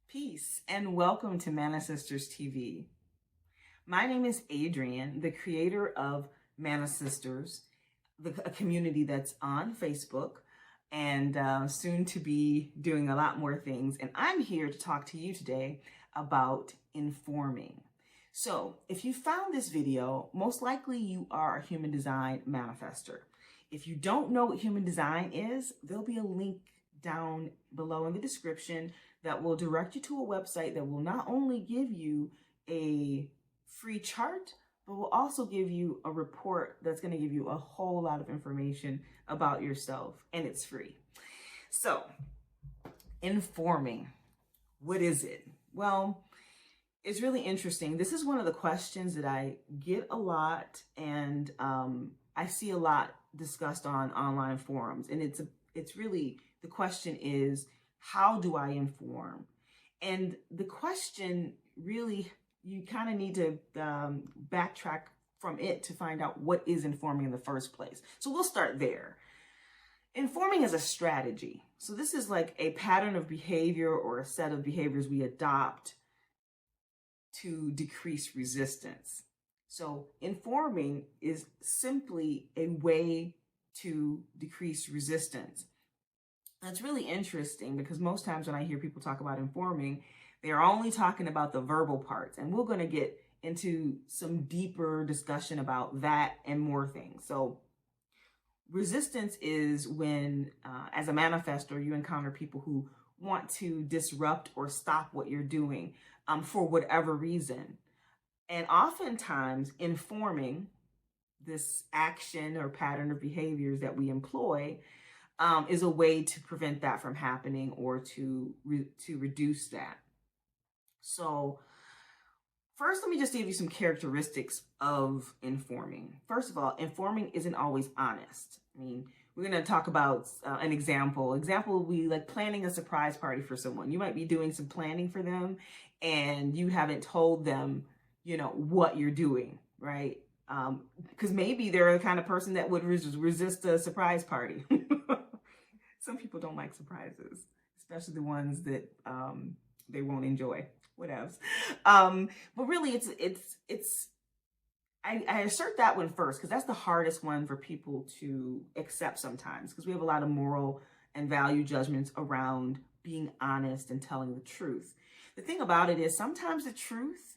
Peace and welcome to ManiSisters TV. My name is Adrienne, the creator of ManiSisters, a community that's on Facebook and soon to be doing a lot more things. And I'm here to talk to you today about informing. So if you found this video, most likely you are a Human Design Manifestor. If you don't know what Human Design is, there'll be a link down below in the description that will direct you to a website that will not only give you a free chart, but will also give you a report that's going to give you a whole lot of information about yourself, and it's free. So, informing, what is it? Well, it's really interesting. This is one of the questions that I get a lot, and I see a lot discussed on online forums, and it's really, the question is, how do I inform? And the question really, you kind of need to backtrack from it to find out what is informing in the first place. So we'll start there. Informing is a strategy. So this is like a pattern of behavior or a set of behaviors we adopt to decrease resistance. So informing is simply a way to decrease resistance. That's really interesting because most times when I hear people talk about informing, they're only talking about the verbal parts. And we're going to get into some deeper discussion about that and more things. So resistance is when, as a manifestor, you encounter people who want to disrupt or stop what you're doing for whatever reason. And oftentimes informing, this action or pattern of behaviors that we employ, is a way to prevent that from happening or to reduce that. So first, let me just give you some characteristics of informing. First of all, informing isn't always honest. I mean, we're going to talk about an example. Example, we like planning a surprise party for someone. You might be doing some planning for them and you haven't told them, what you're doing, right? Because maybe they're the kind of person that would resist a surprise party. Some people don't like surprises, especially the ones that they won't enjoy. Whatevs. But really, I assert that one first because that's the hardest one for people to accept sometimes, because we have a lot of moral and value judgments around being honest and telling the truth. The thing about it is sometimes the truth,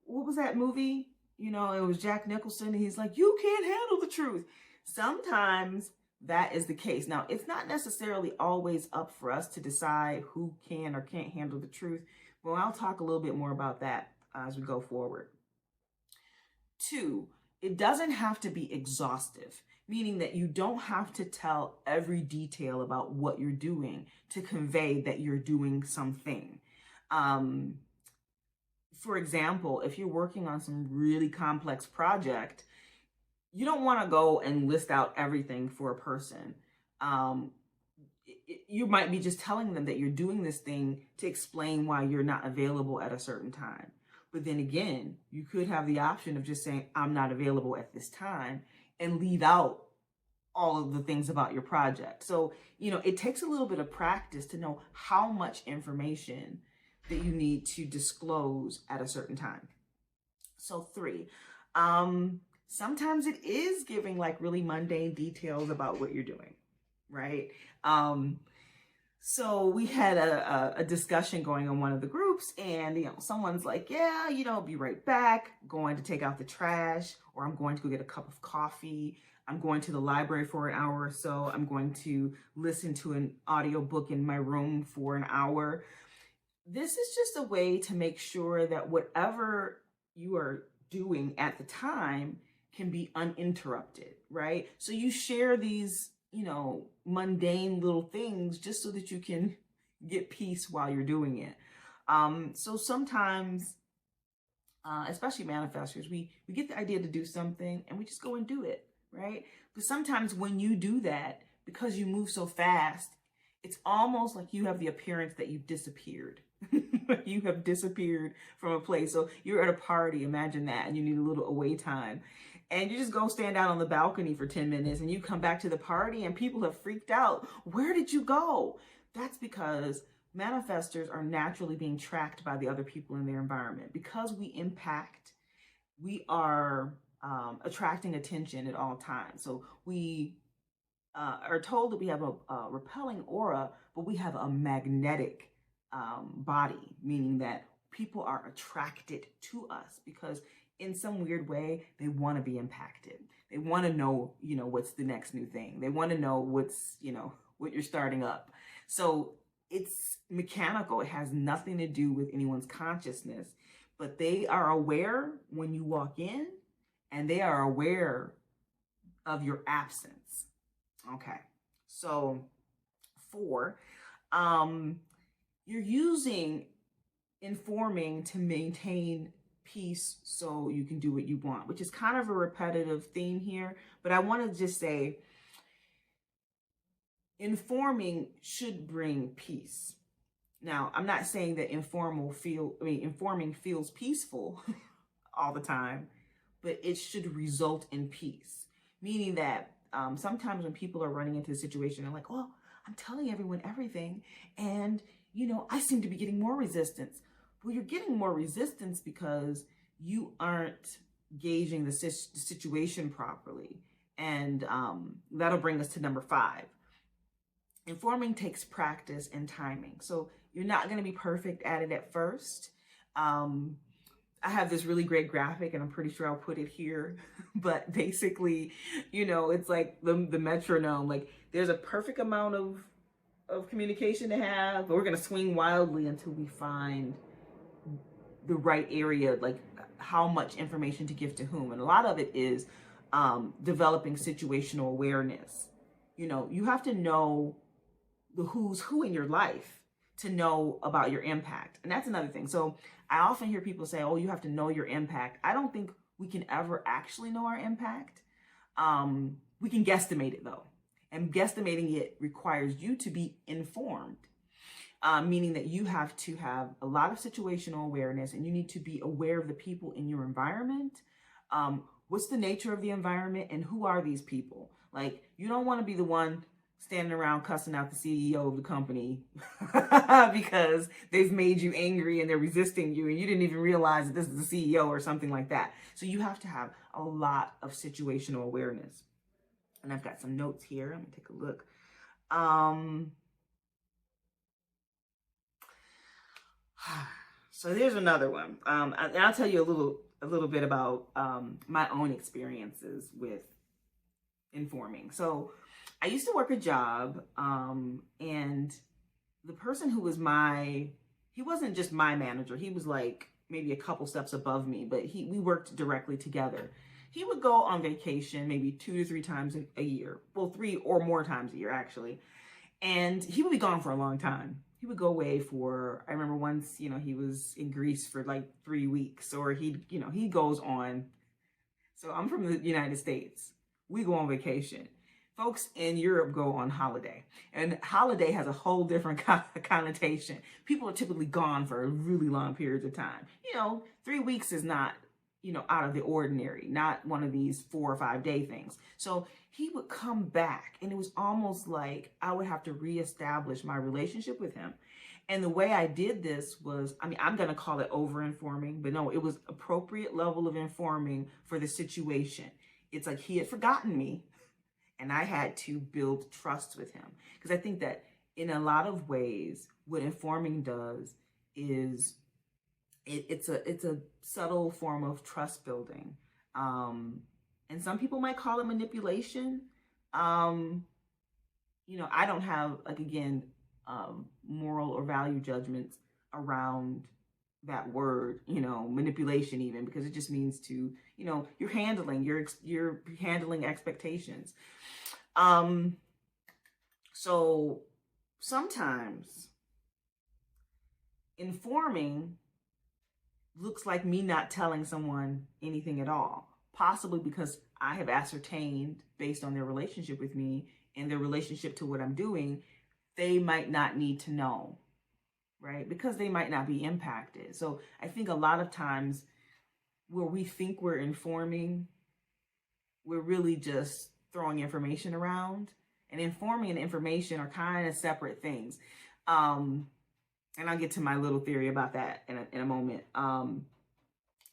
what was that movie? It was Jack Nicholson, and he's like, you can't handle the truth. Sometimes that is the case. Now, it's not necessarily always up for us to decide who can or can't handle the truth. Well, I'll talk a little bit more about that as we go forward. 2, it doesn't have to be exhaustive, meaning that you don't have to tell every detail about what you're doing to convey that you're doing something. For example, if you're working on some really complex project, you don't want to go and list out everything for a person. You might be just telling them that you're doing this thing to explain why you're not available at a certain time. But then again, you could have the option of just saying, I'm not available at this time, and leave out all of the things about your project. So, it takes a little bit of practice to know how much information that you need to disclose at a certain time. So 3, sometimes it is giving like really mundane details about what you're doing, right? So we had a discussion going on one of the groups, and someone's like, yeah, I'll be right back, going to take out the trash, or I'm going to go get a cup of coffee. I'm going to the library for an hour or so. I'm going to listen to an audiobook in my room for an hour. This is just a way to make sure that whatever you are doing at the time can be uninterrupted, right? So you share these, mundane little things just so that you can get peace while you're doing it. So sometimes, especially manifestors, we get the idea to do something and we just go and do it, right? But sometimes when you do that, because you move so fast, it's almost like you have the appearance that you've disappeared. You have disappeared from a place. So you're at a party, imagine that, and you need a little away time. And you just go stand out on the balcony for 10 minutes and you come back to the party and people have freaked out. Where did you go? That's because manifestors are naturally being tracked by the other people in their environment. Because we impact, we are attracting attention at all times. So we are told that we have a repelling aura, but we have a magnetic body, meaning that people are attracted to us because in some weird way, they want to be impacted. They want to know, what's the next new thing. They want to know what's, what you're starting up. So it's mechanical. It has nothing to do with anyone's consciousness, but they are aware when you walk in, and they are aware of your absence. Okay. So 4, you're using informing to maintain peace so you can do what you want, which is kind of a repetitive theme here, but I want to just say informing should bring peace. Now, I'm not saying that informing feels peaceful all the time, but it should result in peace, meaning that sometimes when people are running into a situation, they're like, "Oh, I'm telling everyone everything, and I seem to be getting more resistance." Well, you're getting more resistance because you aren't gauging the situation properly. And that'll bring us to number 5. Informing takes practice and timing. So you're not going to be perfect at it at first. I have this really great graphic, and I'm pretty sure I'll put it here. But basically, it's like the metronome. Like there's a perfect amount of communication to have, but we're going to swing wildly until we find the right area, like how much information to give to whom. And a lot of it is developing situational awareness. You have to know the who's who in your life to know about your impact. And that's another thing. So I often hear people say, "Oh, you have to know your impact." I don't think we can ever actually know our impact. We can guesstimate it though. And guesstimating it requires you to be informed. Meaning that you have to have a lot of situational awareness, and you need to be aware of the people in your environment. What's the nature of the environment, and who are these people? Like, you don't want to be the one standing around cussing out the CEO of the company because they've made you angry and they're resisting you, and you didn't even realize that this is the CEO or something like that. So you have to have a lot of situational awareness. And I've got some notes here. Let me take a look. So there's another one. I'll tell you a little bit about my own experiences with informing. So I used to work a job, and the person who was he wasn't just my manager. He was like maybe a couple steps above me, but we worked directly together. He would go on vacation maybe 2 to 3 times a year. Well, 3 or more times a year, actually. And he would be gone for a long time. He would go away for, I remember once, he was in Greece for like 3 weeks, or he goes on. So I'm from the United States. We go on vacation. Folks in Europe go on holiday, and holiday has a whole different connotation. People are typically gone for really long periods of time. 3 weeks is not, out of the ordinary, not one of these 4 or 5 day things. So he would come back, and it was almost like I would have to reestablish my relationship with him. And the way I did this was, I'm going to call it over-informing, but no, it was appropriate level of informing for the situation. It's like he had forgotten me, and I had to build trust with him. Because I think that in a lot of ways, what informing does is it's a subtle form of trust building. And some people might call it manipulation. I don't have, moral or value judgments around that word, manipulation even, because it just means to, you're handling expectations. So sometimes informing looks like me not telling someone anything at all, possibly because I have ascertained based on their relationship with me and their relationship to what I'm doing, they might not need to know, right? Because they might not be impacted. So I think a lot of times where we think we're informing, we're really just throwing information around. And informing and information are kind of separate things. and I'll get to my little theory about that in a moment.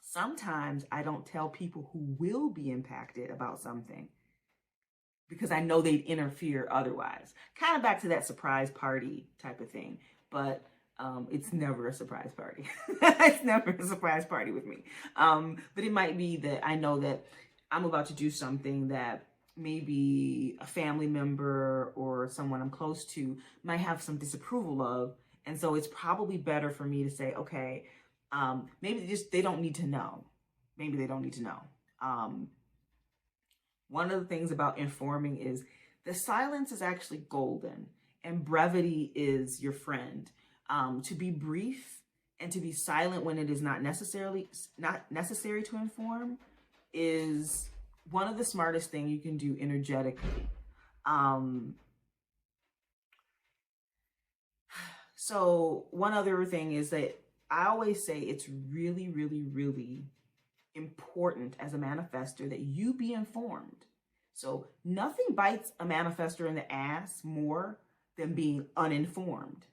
Sometimes I don't tell people who will be impacted about something because I know they'd interfere otherwise. Kind of back to that surprise party type of thing, but it's never a surprise party. It's never a surprise party with me. But it might be that I know that I'm about to do something that maybe a family member or someone I'm close to might have some disapproval of. And so it's probably better for me to say, okay, maybe they don't need to know. Maybe they don't need to know. One of the things about informing is the silence is actually golden and brevity is your friend. To be brief and to be silent when it is not necessary to inform is one of the smartest things you can do energetically. So one other thing is that I always say it's really, really, really important as a manifestor that you be informed. So nothing bites a manifestor in the ass more than being uninformed.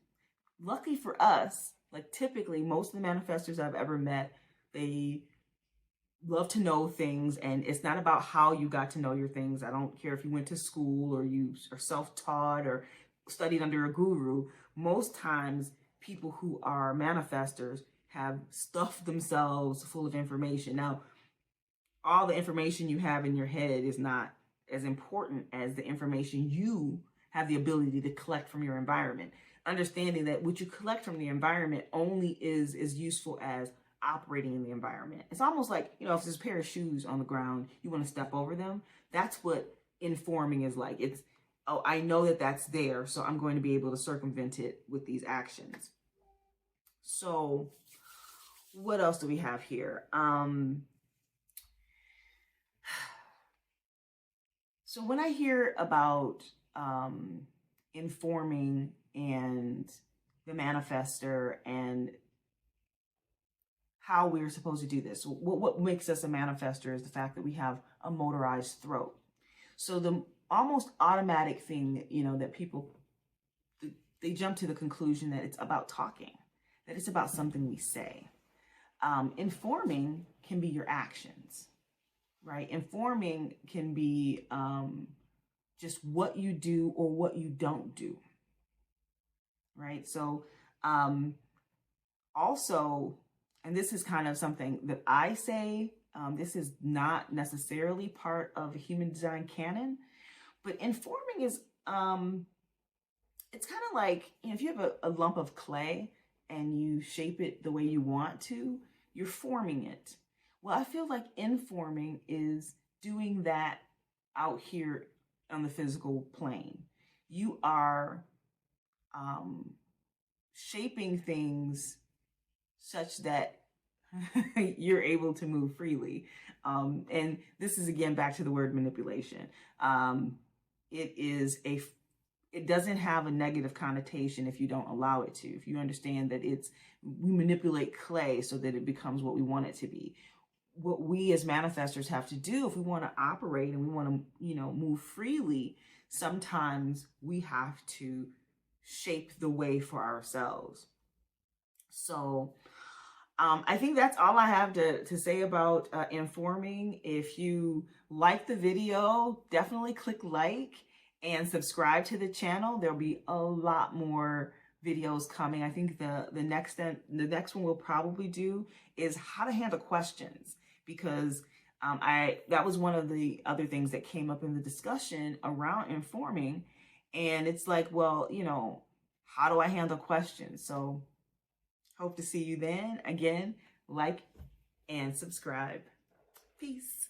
Lucky for us, like typically most of the manifestors I've ever met, they love to know things, and it's not about how you got to know your things. I don't care if you went to school or you are self-taught or studied under a guru. Most times people who are manifestors have stuffed themselves full of information. Now, all the information you have in your head is not as important as the information you have the ability to collect from your environment. Understanding that what you collect from the environment only is as useful as operating in the environment. It's almost like, if there's a pair of shoes on the ground, you want to step over them. That's what informing is like. It's, oh, I know that that's there, so I'm going to be able to circumvent it with these actions. So what else do we have here? So when I hear about informing and the manifestor and how we're supposed to do this, what makes us a manifestor is the fact that we have a motorized throat. So the almost automatic thing, that people, they jump to the conclusion that it's about talking, that it's about something we say. Informing can be your actions, right? Informing can be just what you do or what you don't do, right? So also, and this is kind of something that I say, this is not necessarily part of a human design canon, but informing is, it's kind of like, if you have a lump of clay and you shape it the way you want to, you're forming it. Well, I feel like informing is doing that out here on the physical plane. You are shaping things such that you're able to move freely. And this is again back to the word manipulation. It doesn't have a negative connotation if you don't allow it to. If you understand that we manipulate clay so that it becomes what we want it to be. What we as manifestors have to do if we want to operate and we want to, move freely, sometimes we have to shape the way for ourselves. So I think that's all I have to say about informing. If you like the video, definitely click like and subscribe to the channel. There'll be a lot more videos coming. I think the next one we'll probably do is how to handle questions, because that was one of the other things that came up in the discussion around informing. And it's like, well, how do I handle questions? So hope to see you then. Again, like and subscribe. Peace.